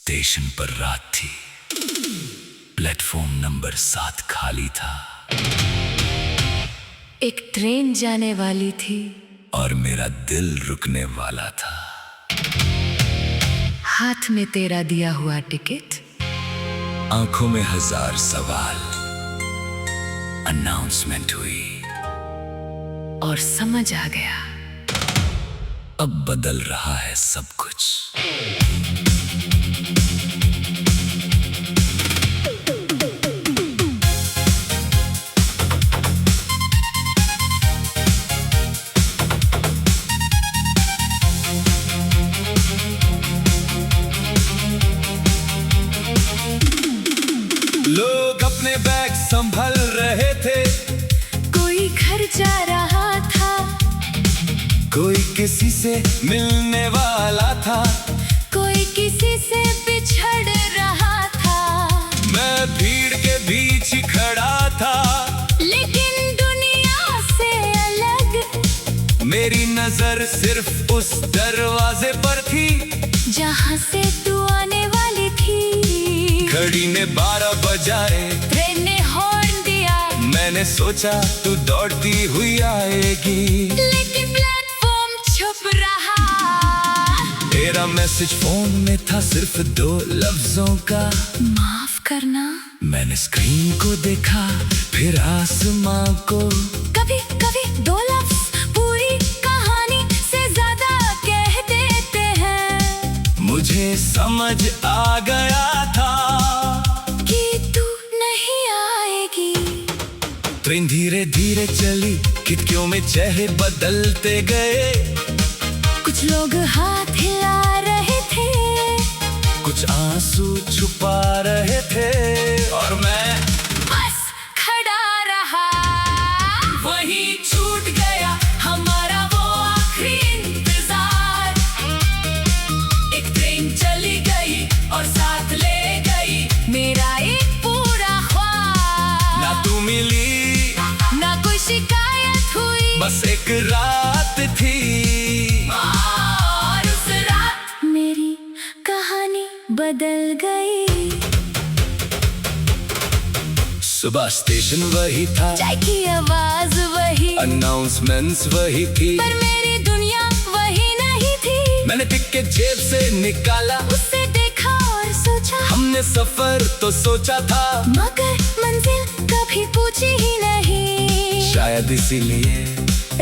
Station पर रात थी। प्लेटफॉर्म नंबर 7 खाली था। एक ट्रेन जाने वाली थी और मेरा दिल रुकने वाला था। हाथ में तेरा दिया हुआ टिकट, आंखों में 1000 सवाल। अनाउंसमेंट हुई और समझ आ गया अब बदल रहा है सब कुछ। लोग अपने बैग संभल रहे थे, कोई घर जा रहा था, कोई किसी से मिलने वाला था, कोई किसी से बिछड़ रहा था। मैं भीड़ के बीच ही खड़ा था, लेकिन दुनिया से अलग मेरी नजर सिर्फ उस दरवाजे पर थी जहाँ से तू आने वाली थी। घड़ी ने 12 बजाए, ट्रेन ने हॉर्न दिया, मैंने सोचा तू दौड़ती हुई आएगी, लेकिन प्लेटफॉर्म छुप रहा। तेरा मैसेज फोन में था सिर्फ 2 लफ्जों का, माफ करना। मैंने स्क्रीन को देखा फिर आसमां को। कभी कभी 2 लफ्ज पूरी कहानी से ज्यादा कह देते हैं। मुझे समझ आ गया था कि तू नहीं आएगी। ट्रेन धीरे धीरे चली, खिड़कियों में चेहरे बदलते गए। कुछ लोग हाथ हिला रहे थे, कुछ आंसू छुपा रहे थे, और मैं बस खड़ा रहा। वहीं छूट गया हमारा वो आखिरी इंतजार। एक ट्रेन चली गई और साथ ले गई मेरा एक पूरा ख्वाब। ना तू मिली ना कोई शिकायत हुई, बस एक रात थी। और उस रात मेरी कहानी बदल गई। सुबह स्टेशन वही था, चाय की आवाज वही, अनाउंसमेंट्स वही थी, पर मेरी दुनिया वही नहीं थी। मैंने टिकट जेब से निकाला, उसे देखा और सोचा, हमने सफर तो सोचा था, मगर मंजिल कभी पूछी ही नहीं। शायद इसीलिए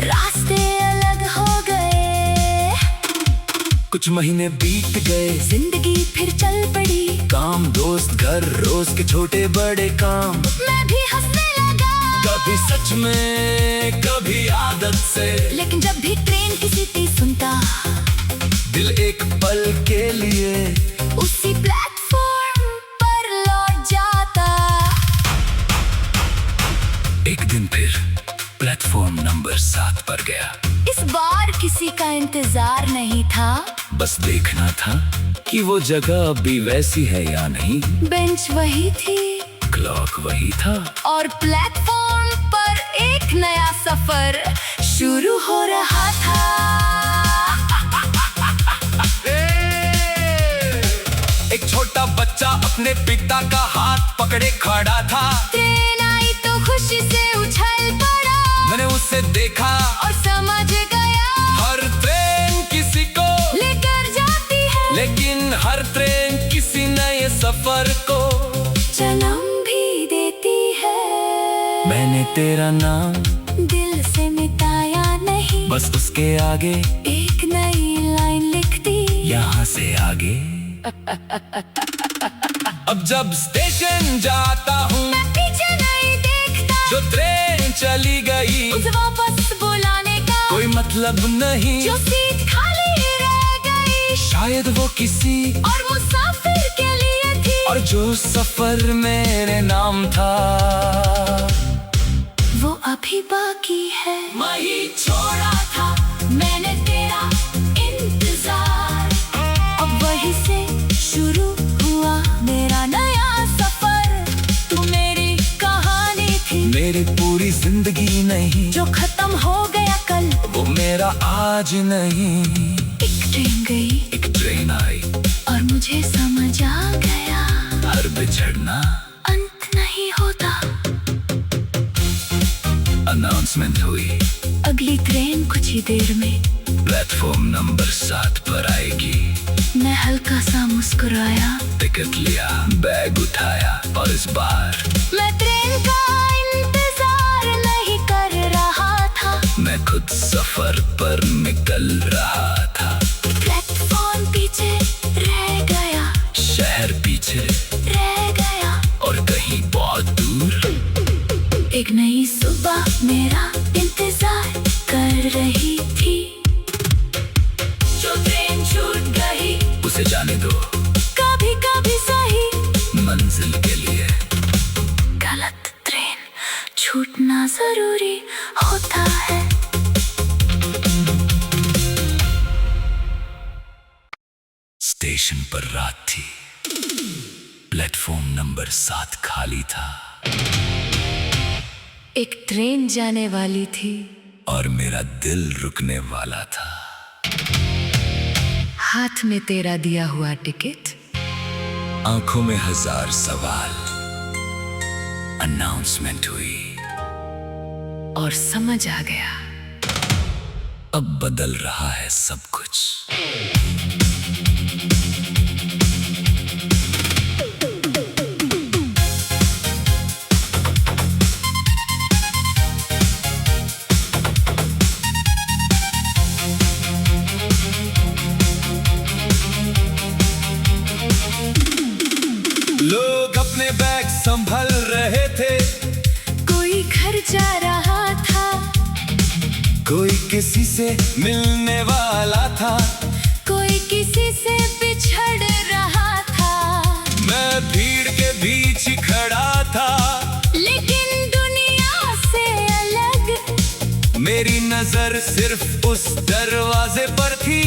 रास्ते अलग हो गए। कुछ महीने बीत गए, जिंदगी फिर चल पड़ी। काम, दोस्त, घर, रोज के छोटे बड़े काम। मैं भी हंसने लगा, कभी सच में कभी आदत से, लेकिन जब भी ट्रेन की सीटी सुनता, दिल एक पल के लिए उसी प्लेटफॉर्म पर लौट जाता। एक दिन फिर प्लेटफॉर्म नंबर 7 पर गया। इस बार किसी का इंतजार नहीं था, बस देखना था कि वो जगह अभी वैसी है या नहीं। बेंच वही थी, क्लॉक वही था, और प्लेटफॉर्म पर एक नया सफर शुरू हो रहा था। एक छोटा बच्चा अपने पिता का हाथ पकड़े खड़ा था। ट्रेन आई तो खुशी से उछल पड़ा, मैंने उसे देखा और समझ गया, हर ट्रेन किसी को लेकर जाती है, लेकिन हर ट्रेन किसी नए सफर को जन्म भी देती है। मैंने तेरा नाम दिल से मिटाया नहीं, बस उसके आगे एक नई लाइन लिख दी, यहाँ से आगे। अब जब स्टेशन जाता हूँ, मैं पीछे नहीं देखता, जो ट्रेन चली गई उसे वापस बुलाने का कोई मतलब नहीं। जो सीट खाली रह गई, शायद वो किसी और मुसाफिर के लिए थी, और जो सफर मेरे नाम था वो अभी बाकी है। वही छोड़ा था मैंने तेरा इंतजार, अब वहीं से शुरू हुआ मेरा नया सफर। तू मेरी कहानी थी, मेरी पूरी जिंदगी नहीं, जो खत्म हो गया कल, वो मेरा आज नहीं। एक ट्रेन गई एक ट्रेन आई और मुझे समझ आ बिछड़ना अंत नहीं होता। अनाउंसमेंट हुई, अगली ट्रेन कुछ ही देर में प्लेटफॉर्म नंबर 7 पर आएगी। मैं हल्का सा मुस्कुराया, टिकट लिया, बैग उठाया और इस बार मैं ट्रेन का इंतजार नहीं कर रहा था। मैं खुद सफर पर निकल रहा था। प्लेटफॉर्म पीछे रह गया, शहर पीछे रह गया, और कहीं बहुत दूर एक नई सुबह मेरा इंतजार कर रही थी। जो ट्रेन छूट गई उसे जाने दो, कभी कभी सही मंजिल के लिए गलत ट्रेन छूटना जरूरी होता है। स्टेशन पर रात थी, प्लेटफॉर्म नंबर 7 खाली था एक ट्रेन जाने वाली थी और मेरा दिल रुकने वाला था। हाथ में तेरा दिया हुआ टिकट, आंखों में 1000 सवाल। अनाउंसमेंट हुई और समझ आ गया अब बदल रहा है सब कुछ। लोग अपने बैग संभल रहे थे, कोई घर जा रहा था, कोई किसी से मिलने वाला था, कोई किसी से बिछड़ रहा था। मैं भीड़ के बीच ही खड़ा था, लेकिन दुनिया से अलग मेरी नजर सिर्फ उस दरवाजे पर थी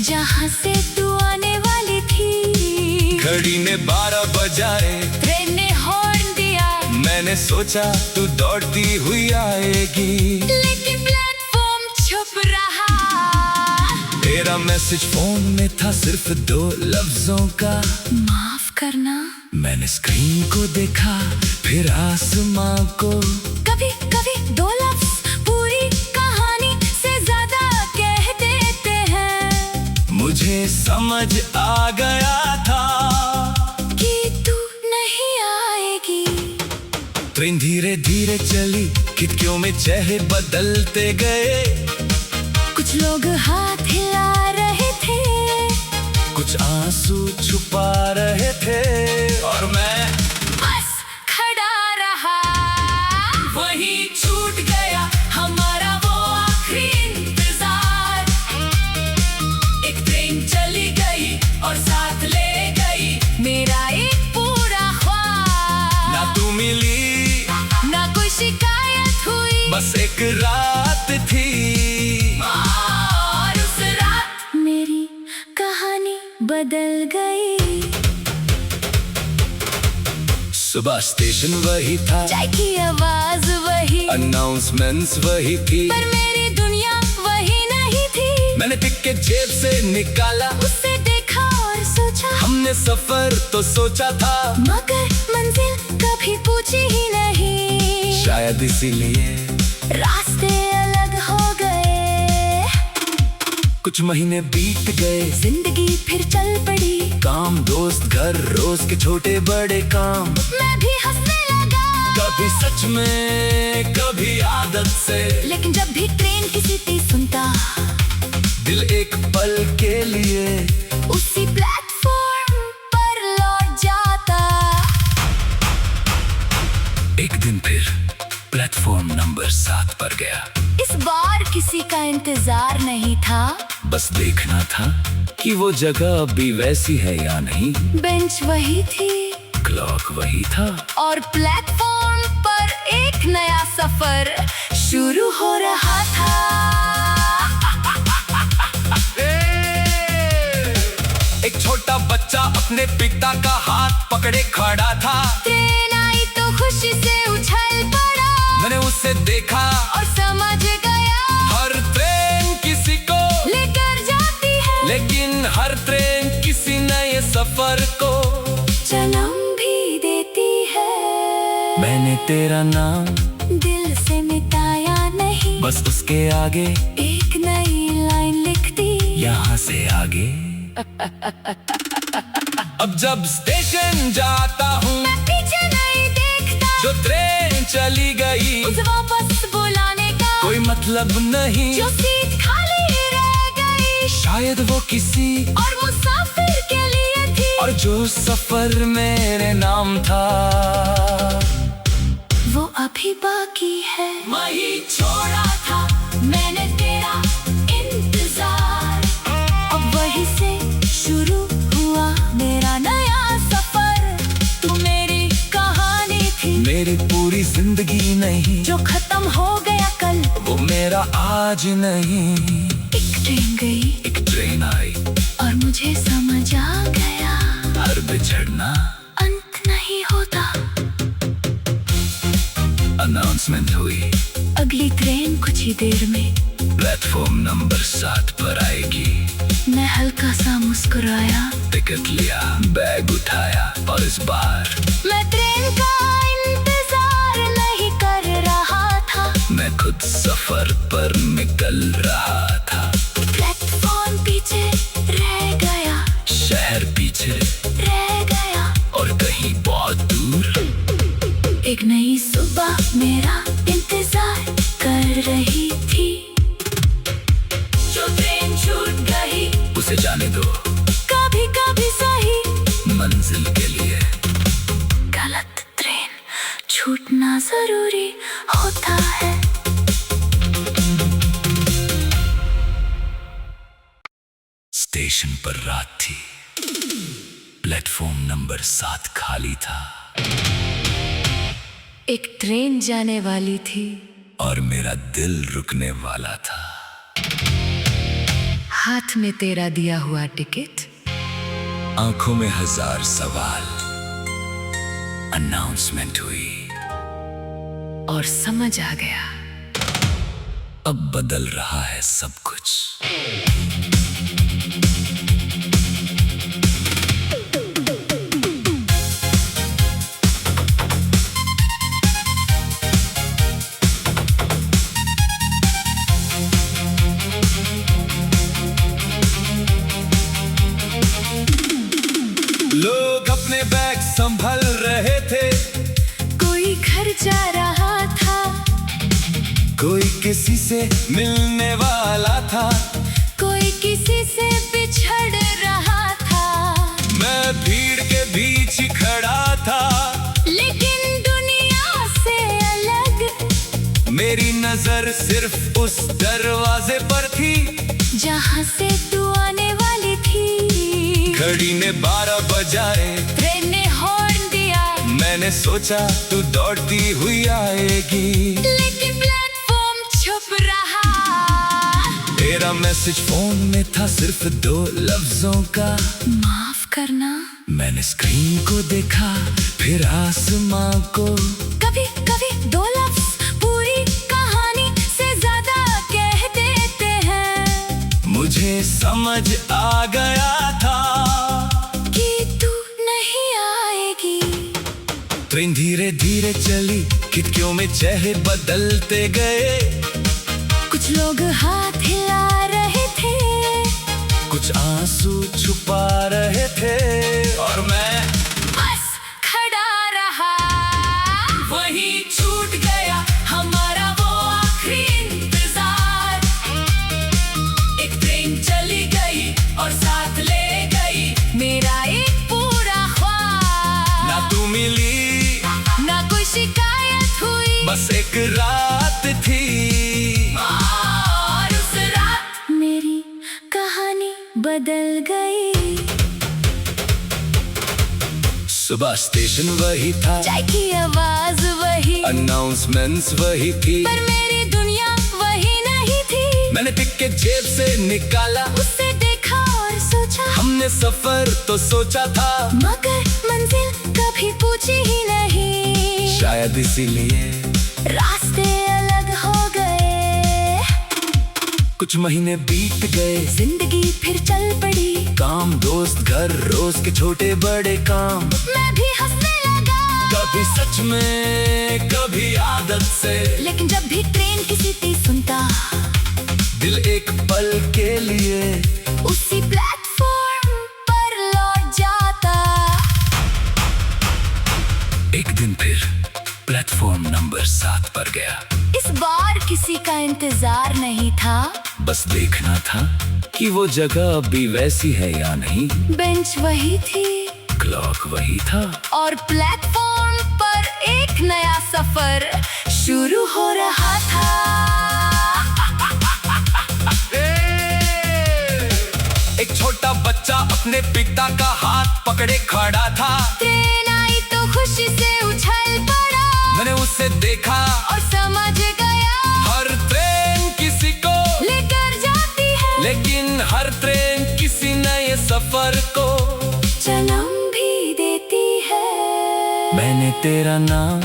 जहाँ से तू आने वाली थी। घड़ी ने 12 बजाए, ट्रेन ने हॉर्न दिया, मैंने सोचा तू दौड़ती हुई आएगी, लेकिन प्लेटफॉर्म छुप रहा। तेरा मैसेज फोन में था सिर्फ 2 लफ्जों का, माफ करना। मैंने स्क्रीन को देखा फिर आसमां को। कभी कभी 2 लफ्ज पूरी कहानी से ज्यादा कह देते हैं। मुझे समझ आ गया था कि तू नहीं आएगी। ट्रेन धीरे धीरे चली, खिड़कियों में चेहरे बदलते गए। कुछ लोग हाथ हिला रहे थे, कुछ आंसू छुपा रहे थे और मैं बस खड़ा रहा। वही छूट गया हमारा वो आखिरी इंतजार। एक ट्रेन चली गई और साथ ले गई मेरा एक पूरा ख्वाब। ना तू मिली ना कोई शिकायत हुई, बस एक रात थी और उस रात मेरी कहानी बदल गई। सुबह स्टेशन वही था, चाय की आवाज वही, अनाउंसमेंट्स वही थी, पर मेरी दुनिया वही नहीं थी। मैंने टिकट जेब से निकाला, उसे देखा और सोचा, हमने सफर तो सोचा था, मगर मंजिल कभी पूछी ही नहीं। शायद इसीलिए रास्ते अलग हो गए। कुछ महीने बीत गए, जिंदगी फिर चल पड़ी। काम, दोस्त, घर, रोज के छोटे बड़े काम। मैं भी हंसने लगा, कभी सच में कभी आदत से, लेकिन जब भी ट्रेन की सीटी सुनता, दिल एक पल के लिए उसी प्लेटफॉर्म पर लौट जाता। एक दिन फिर प्लेटफॉर्म नंबर 7 पर गया। इस बार किसी का इंतजार नहीं था, बस देखना था कि वो जगह अभी वैसी है या नहीं। बेंच वही थी, क्लॉक वही था, और प्लेटफॉर्म पर एक नया सफर शुरू हो रहा था। एक छोटा बच्चा अपने पिता का हाथ पकड़े खड़ा था। ट्रेन आई तो खुशी से उछल पड़ा, मैंने उसे देखा और समझ गया, हर ट्रेन किसी को लेकर जाती है, लेकिन हर ट्रेन किसी नए सफर को। जन्म भी तेरा नाम दिल से मिटाया नहीं, बस उसके आगे एक नई लाइन लिख दी। यहाँ से आगे। अब जब स्टेशन जाता हूँ मैं पीछे नहीं देखता, जो ट्रेन चली गई उसे वापस बुलाने का कोई मतलब नहीं। जो सीट खाली रह गई शायद वो किसी और मुसाफिर के लिए थी, और जो सफर मेरे नाम था वो अभी बाकी है। वही छोड़ा था मैंने तेरा इंतजार, अब वहीं से शुरू हुआ मेरा नया सफर। तू मेरी कहानी थी, मेरी पूरी जिंदगी नहीं, जो खत्म हो गया कल वो मेरा आज नहीं। एक ट्रेन गई, एक ट्रेन आई, और मुझे समझ आ गया हर बिछड़ना अंत नहीं होता। अनाउंसमेंट हुई, अगली ट्रेन कुछ ही देर में प्लेटफॉर्म नंबर 7 पर आएगी। मैं हल्का सा मुस्कुराया, टिकट लिया, बैग उठाया, और इस बार मैं ट्रेन का इंतजार नहीं कर रहा था, मैं खुद सफर पर निकल रहा था। प्लेटफॉर्म पीछे रह गया, शहर पीछे रह गया, और कहीं बहुत दूर एक नई सुबह मेरा इंतजार कर रही थी। जो ट्रेन छूट गई उसे जाने दो, कभी कभी सही मंजिल के लिए गलत ट्रेन छूटना जरूरी होता है। स्टेशन पर रात थी, प्लेटफॉर्म नंबर 7 खाली था, एक ट्रेन जाने वाली थी, और मेरा दिल रुकने वाला था। हाथ में तेरा दिया हुआ टिकट, आंखों में 1000 सवाल। अनाउंसमेंट हुई, और समझ आ गया अब बदल रहा है सब कुछ। लोग अपने बैग संभल रहे थे, कोई घर जा रहा था, कोई किसी से मिलने वाला था, कोई किसी से बिछड़ रहा था। मैं भीड़ के बीच ही खड़ा था, लेकिन दुनिया से अलग मेरी नजर सिर्फ उस दरवाजे पर थी, जहाँ से तू आने वाली थी। घड़ी ने 12 बजाए, ट्रेन ने हॉर्न दिया, मैंने सोचा तू दौड़ती हुई आएगी, लेकिन प्लेटफॉर्म छुप रहा। तेरा मैसेज फोन में था सिर्फ 2 लफ्जों का, माफ करना। मैंने स्क्रीन को देखा, फिर आसमां को। कभी कभी 2 लफ्ज पूरी कहानी से ज्यादा कह देते हैं। मुझे समझ आ गया था कि तू नहीं आएगी। ट्रेन धीरे धीरे चली, खिड़कियों में चेहरे बदलते गए। कुछ लोग हाथ हिला रहे थे, कुछ आंसू छुपा रहे थे, और मैं बस खड़ा रहा। वही छूट गया हमारा वो आखिरी इंतजार। एक ट्रेन चली गई और साथ ले गई मेरा एक पूरा ख्वाब। ना तू मिली, ना कोई शिकायत हुई, बस एक रात थी, और उस रात मेरी कहानी बदल गई। सुबह स्टेशन वही था, चाय की आवाज वही, अनाउंसमेंट्स वही थी, पर मेरी दुनिया वही नहीं थी। मैंने टिकट जेब से निकाला, उसे देखा और सोचा, हमने सफर तो सोचा था, मगर मंजिल कभी पूछी ही नहीं। शायद इसीलिए रास्ते अलग हो गए। कुछ महीने बीत गए, जिंदगी फिर चल पड़ी। काम, दोस्त, घर, रोज के छोटे बड़े काम। मैं भी हंसने लगा, कभी सच में कभी आदत से, लेकिन जब भी ट्रेन की सीटी सुनता, दिल एक पल के लिए उसी प्लेटफॉर्म पर लौट जाता। एक दिन फिर प्लेटफॉर्म नंबर 7 पर गया। इस बार किसी का इंतजार नहीं था, बस देखना था कि वो जगह अभी वैसी है या नहीं। बेंच वही थी, क्लॉक वही था, और प्लेटफॉर्म पर एक नया सफर शुरू हो रहा था। एक छोटा बच्चा अपने पिता का हाथ पकड़े खड़ा था। ट्रेन आई तो खुशी से उछल पड़ा, मैंने उसे देखा और समझ गया हर ट्रेन किसी को लेकर जाती है, लेकिन हर ट्रेन किसी नए सफर को जन्म भी देती है। मैंने तेरा नाम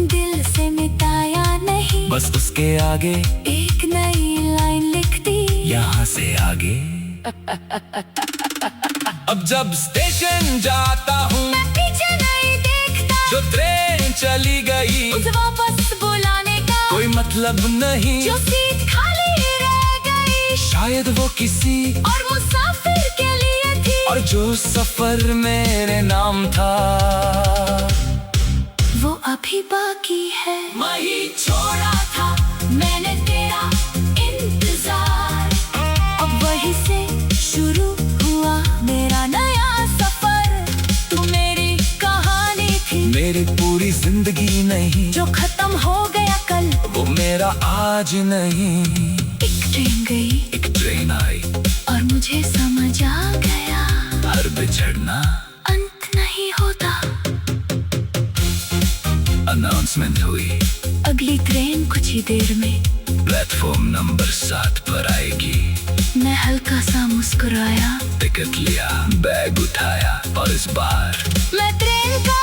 दिल से मिटाया नहीं, बस उसके आगे एक नई लाइन लिख दी, यहाँ से आगे। अब जब स्टेशन जाता हूँ, मैं पीछे नहीं देखता, जो ट्रेन चली गई उसे वापस बुलाने का कोई मतलब नहीं। जो सीट खाली रह गई, शायद वो किसी और मुसाफिर के लिए थी, और जो सफर मेरे नाम था वो अभी बाकी है। वही छोड़ा था मैंने तेरा इंतजार, अब वही से शुरू हुआ मेरा नया सफर। तू मेरी कहानी थी, मेरी पूरी जिंदगी नहीं, जो खत्म हो गया कल, वो मेरा आज नहीं। एक ट्रेन गई, एक ट्रेन आई, और मुझे समझ आ गया हर बिछड़ना अंत नहीं होता। अनाउंसमेंट हुई, अगली ट्रेन कुछ ही देर में प्लेटफॉर्म नंबर 7 पर आएगी। मैं हल्का सा मुस्कुराया, टिकट लिया, बैग उठाया, और इस बार मैं ट्रेन का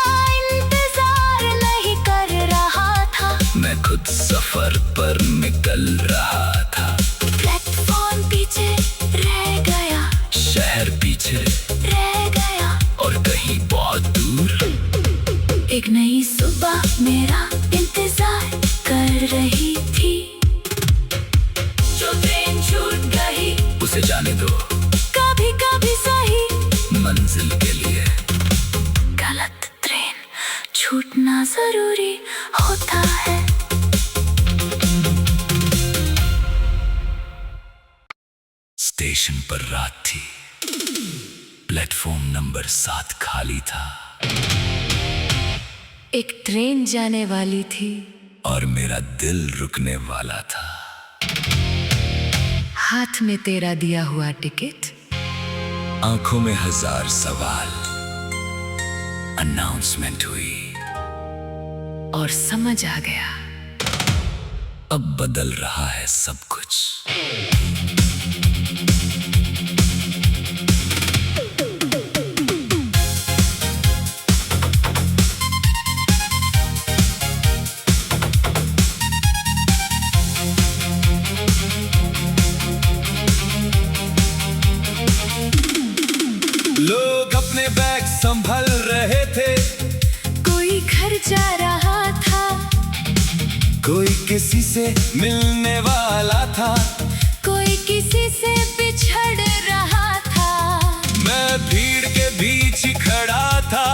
इंतजार नहीं कर रहा था, मैं खुद सफर पर निकल रहा था। प्लेटफॉर्म पीछे रह गया, शहर पीछे रह गया, और कहीं बहुत दूर एक नई सुबह मेरा इंतजार कर रही थी। जो ट्रेन छूट गई उसे जाने दो, कभी कभी सही मंजिल के लिए गलत ट्रेन छूटना जरूरी होता है। स्टेशन पर रात थी, प्लेटफॉर्म नंबर 7 खाली था, एक ट्रेन जाने वाली थी, और मेरा दिल रुकने वाला था। हाथ में तेरा दिया हुआ टिकट, आंखों में 1000 सवाल। अनाउंसमेंट हुई, और समझ आ गया अब बदल रहा है सब कुछ। लोग अपने बैग संभल रहे थे, कोई घर जा रहा था, कोई किसी से मिलने वाला था, कोई किसी से बिछड़ रहा था। मैं भीड़ के बीच ही खड़ा था,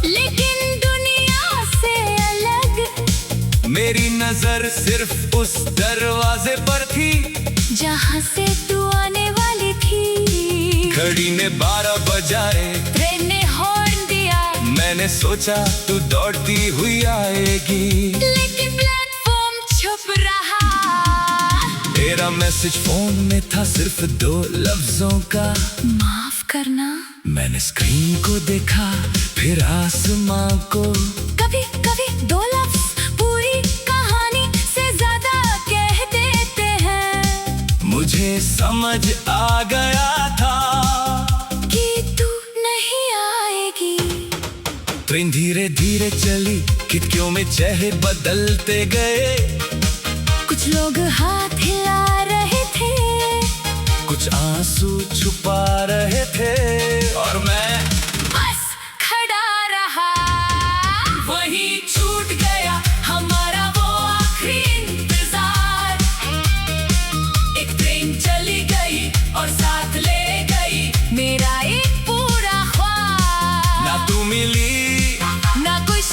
लेकिन दुनिया से अलग मेरी नजर सिर्फ उस दरवाजे पर थी, जहाँ से तू आने वाली थी। घड़ी ने 12 बजाए, ट्रेन ने हॉर्न दिया, मैंने सोचा तू दौड़ती हुई आएगी, लेकिन प्लेटफॉर्म छुप रहा। तेरा मैसेज फोन में था सिर्फ 2 लफ्जों का, माफ करना। मैंने स्क्रीन को देखा, फिर आसमां को। कभी कभी 2 लफ्ज पूरी कहानी से ज्यादा कह देते हैं। मुझे समझ आ गया था कि तू नहीं आएगी। ट्रेन धीरे धीरे चली, खिड़कियों में चेहरे बदलते गए। कुछ लोग हाथ हिला रहे थे, कुछ आंसू छुपा रहे थे, और मैं बस खड़ा रहा। वही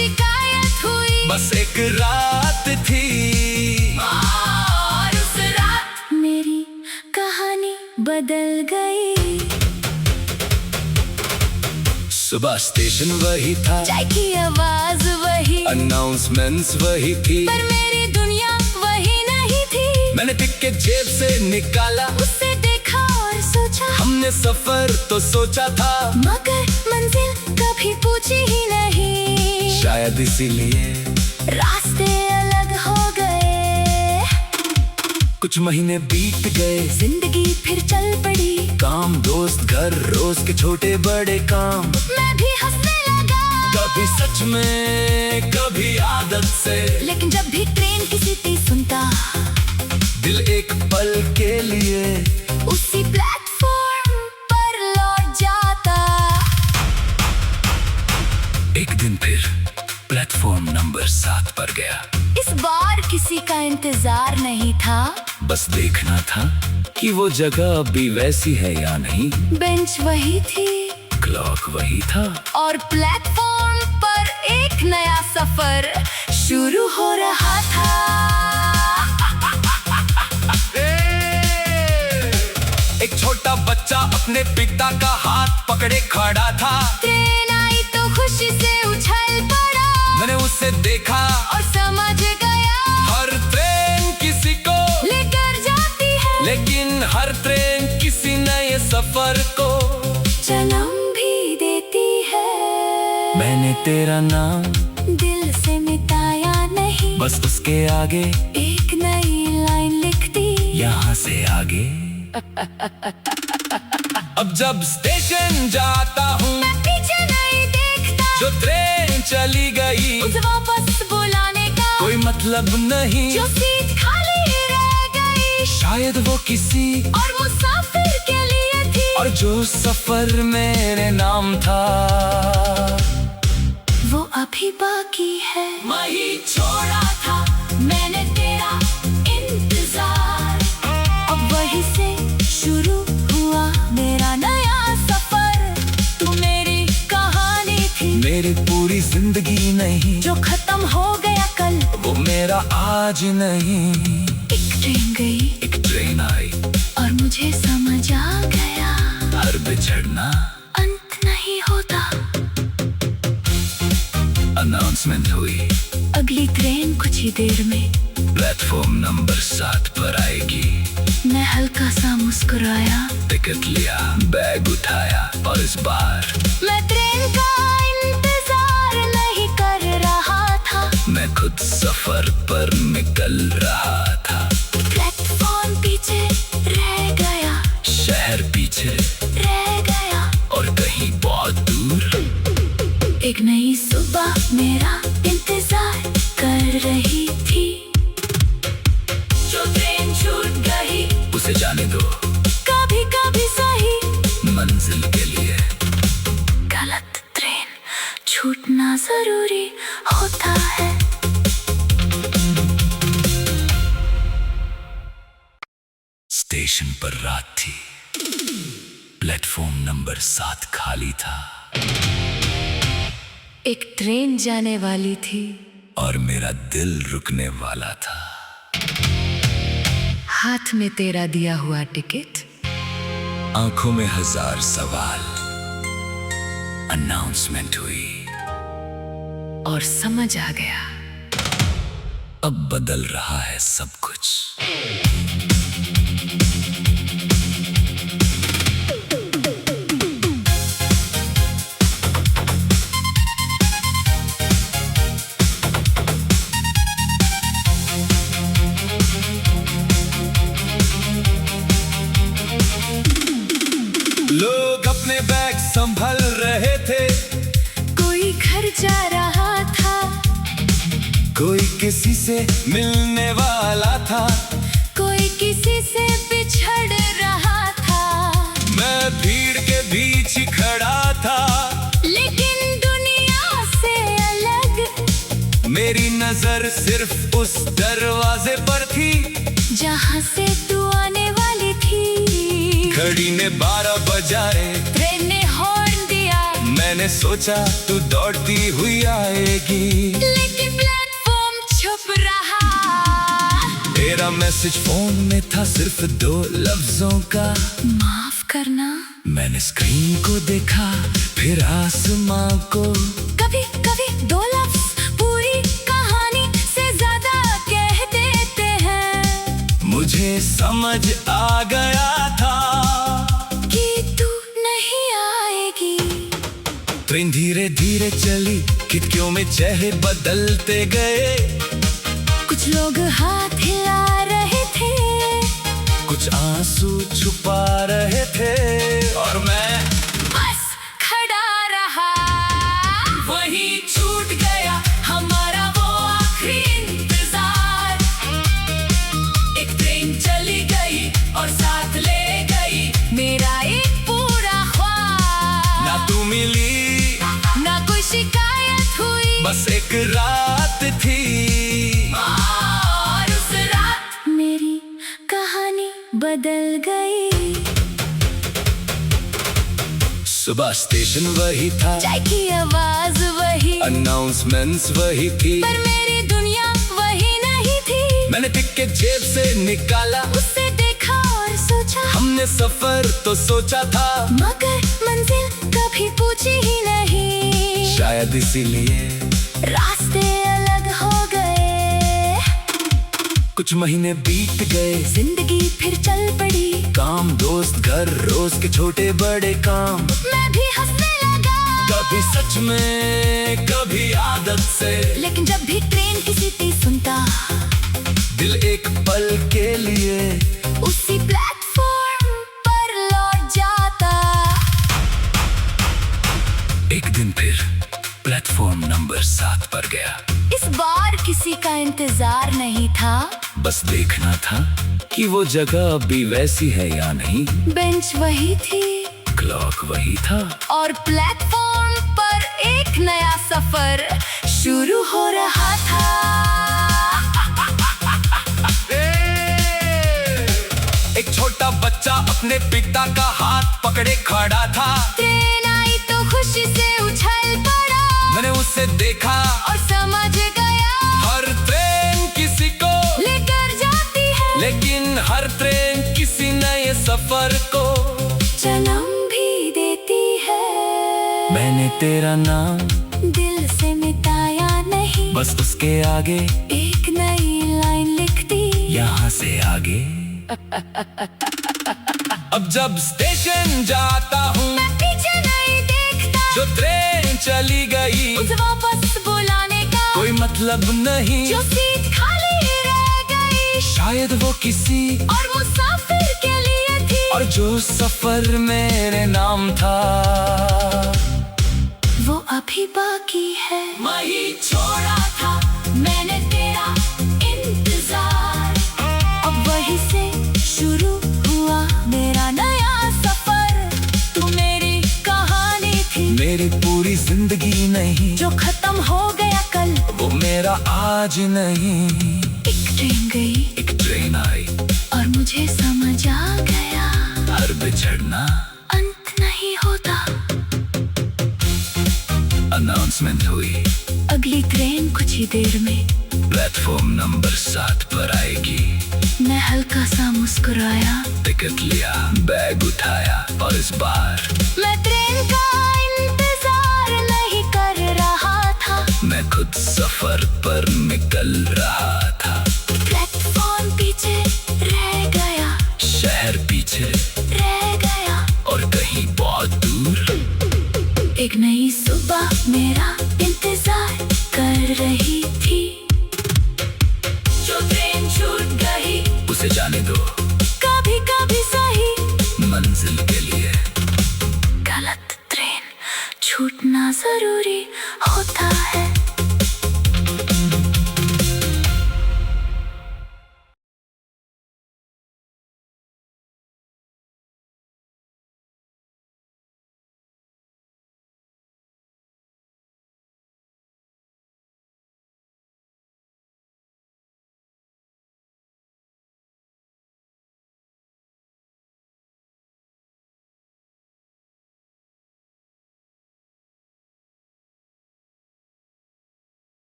शिकायत हुई। बस एक रात थी और उस रात मेरी कहानी बदल गई। सुबह स्टेशन वही था, चाय की आवाज वही, अनाउंसमेंट्स वही थी, पर मेरी दुनिया वही नहीं थी। मैंने टिकट जेब से निकाला, उसे देखा और सोचा, हमने सफर तो सोचा था, मगर मंजिल कभी पूछी ही नहीं। शायद इसीलिए रास्ते अलग हो गए। कुछ महीने बीत गए, जिंदगी फिर चल पड़ी। काम, दोस्त, घर, रोज के छोटे बड़े काम। मैं भी हंसने लगा, कभी सच में, कभी आदत से, लेकिन जब भी ट्रेन की सीटी सुनता, दिल एक पल के लिए उसी प्लेटफॉर्म पर लौट जाता। एक दिन फिर प्लेटफॉर्म नंबर 7 पर गया। इस बार किसी का इंतजार नहीं था, बस देखना था कि वो जगह अभी वैसी है या नहीं। बेंच वही थी, क्लॉक वही था, और प्लेटफॉर्म पर एक नया सफर शुरू हो रहा था। एक छोटा बच्चा अपने पिता का हाथ पकड़े खड़ा था। ट्रेन आई तो खुशी से उछल पड़ा, मैंने उसे देखा और समझ गया, हर ट्रेन किसी को लेकर जाती है, लेकिन हर ट्रेन किसी नए सफर को जन्म भी देती है। मैंने तेरा नाम दिल से मिटाया नहीं, बस उसके आगे एक नई लाइन लिख दी, यहाँ से आगे। अब जब स्टेशन जाता हूँ, मैं पीछे नहीं देखता, जो ट्रेन चली गई उसे वापस बुलाने का कोई मतलब नहीं। जो सीट खाली रह गई, शायद वो किसी और मुसाफिर के लिए थी, और जो सफर मेरे नाम था वो अभी बाकी है। वही छोड़ा था मैंने तेरा इंतजार, अब वहीं से शुरू हुआ मेरा नया सफर। तू मेरी कहानी थी, मेरी पूरी जिंदगी नहीं, जो खत्म हो गया कल, वो मेरा आज नहीं। एक ट्रेन गई, एक ट्रेन आई, और मुझे समझ आ गया, हर बिछड़ना अंत नहीं होता। अनाउंसमेंट हुई, अगली ट्रेन कुछ ही देर में प्लेटफॉर्म नंबर 7 पर आएगी। मैं हल्का सा मुस्कुराया, टिकट लिया, बैग उठाया, और इस बार मैं ट्रेन का इंतजार नहीं कर रहा था, मैं खुद सफर पर निकल रहा था। प्लेटफॉर्म पीछे रह गया, शहर पीछे रह गया, और कहीं बहुत दूर एक नई सुबह मेरा इंतजार कर रही थी। जो ट्रेन छूट गई, उसे जाने दो, कभी कभी सही मंजिल के लिए गलत ट्रेन छूटना जरूरी होता है। स्टेशन पर रात थी, प्लेटफॉर्म नंबर 7 खाली था, एक ट्रेन जाने वाली थी, और मेरा दिल रुकने वाला था। हाथ में तेरा दिया हुआ टिकट, आंखों में 1000 सवाल। अनाउंसमेंट हुई, और समझ आ गया, अब बदल रहा है सब कुछ। लोग अपने बैग संभल रहे थे, कोई घर जा रहा था, कोई किसी से मिलने वाला था, कोई किसी से बिछड़ रहा था। मैं भीड़ के बीच ही खड़ा था, लेकिन दुनिया से अलग मेरी नजर सिर्फ उस दरवाजे पर थी, जहाँ से तू आने वाली थी। घड़ी ने 12 बजाए, ट्रेन ने हॉर्न दिया, मैं मैंने सोचा तू दौड़ती हुई आएगी, लेकिन प्लेटफॉर्म छुप रहा। तेरा मैसेज फोन में था सिर्फ 2 लफ्जों का, माफ करना। मैंने स्क्रीन को देखा फिर आसमां को। कभी कभी 2 लफ्ज पूरी कहानी से ज्यादा कह देते हैं। मुझे समझ आ गया था कि तू नहीं आएगी। ट्रेन धीरे धीरे चली, खिड़कियों में चेहरे बदलते गए। कुछ लोग हाथ हिला रहे थे, कुछ आंसू छुपा रहे थे, और मैं बस खड़ा रहा। वही छूट गया हमारा वो आखिरी इंतजार। एक ट्रेन चली गई और साथ ले गई मेरा एक पूरा ख्वाब। ना तू मिली ना कोई शिकायत हुई, बस एक रात थी। और उस रात मेरी कहानी बदल गई। सुबह स्टेशन वही था, चाय की आवाज वही, अनाउंसमेंट्स वही थी, पर मेरी दुनिया वही नहीं थी। मैंने टिकट जेब से निकाला, उसे देखा और सोचा, हमने सफर तो सोचा था, मगर मंजिल कभी पूछी ही नहीं। शायद इसीलिए रास्ते अलग हो गए। कुछ महीने बीत गए, जिंदगी फिर चल पड़ी। काम, दोस्त, घर, रोज के छोटे बड़े काम। मैं भी हंसने लगा, कभी सच में कभी आदत से, लेकिन जब भी ट्रेन की सीटी सुनता, दिल एक पल के लिए उसी प्लेटफॉर्म पर लौट जाता। एक दिन फिर प्लेटफॉर्म नंबर 7 पर गया। इस बार किसी का इंतजार नहीं था, बस देखना था कि वो जगह अभी वैसी है या नहीं। बेंच वही थी, क्लॉक वही था, और प्लेटफॉर्म पर एक नया सफर शुरू हो रहा था। एक छोटा बच्चा अपने पिता का हाथ पकड़े खड़ा था। ट्रेन आई तो खुशी से उछल पड़ा, मैंने उसे देखा और समझ गया, हर ट्रेन किसी को लेकर जाती है, लेकिन हर ट्रेन किसी नए सफर को जन्म भी देती है। मैंने तेरा नाम दिल से मिटाया नहीं, बस उसके आगे एक नई लाइन लिख दी, यहाँ से आगे। अब जब स्टेशन जाता हूँ, मैं पीछे नहीं देखता, जो ट्रेन चली गई उसे वापस बुलाने का कोई मतलब नहीं। जो सीट खाली रह गई, शायद वो किसी और मुसाफिर के लिए थी, और जो सफर मेरे नाम था वो अभी बाकी है। वही छोड़ा था मैंने तेरा इंतजार, अब वही से शुरू हुआ मेरा नया सफर। तू मेरी कहानी थी, मेरी पूरी जिंदगी नहीं, जो खत्म हो गया कल, वो मेरा आज नहीं। एक ट्रेन गई, एक ट्रेन आई, और मुझे समझ आ गया, हर बिछड़ना अंत नहीं होता। अनाउंसमेंट हुई, अगली ट्रेन कुछ ही देर में प्लेटफॉर्म नंबर 7 पर आएगी। मैं हल्का सा मुस्कुराया, टिकट लिया, बैग उठाया, और इस बार मैं ट्रेन का इंतजार नहीं कर रहा था, मैं खुद सफर पर निकल रहा था। प्लेटफॉर्म पीछे रह गया, शहर पीछे रह गया, और कहीं बहुत दूर एक नई सुबह मेरा इंतजार कर रही थी। जो ट्रेन छूट गई उसे जाने दो, कभी कभी सही मंजिल के लिए गलत ट्रेन छूटना जरूरी होता है।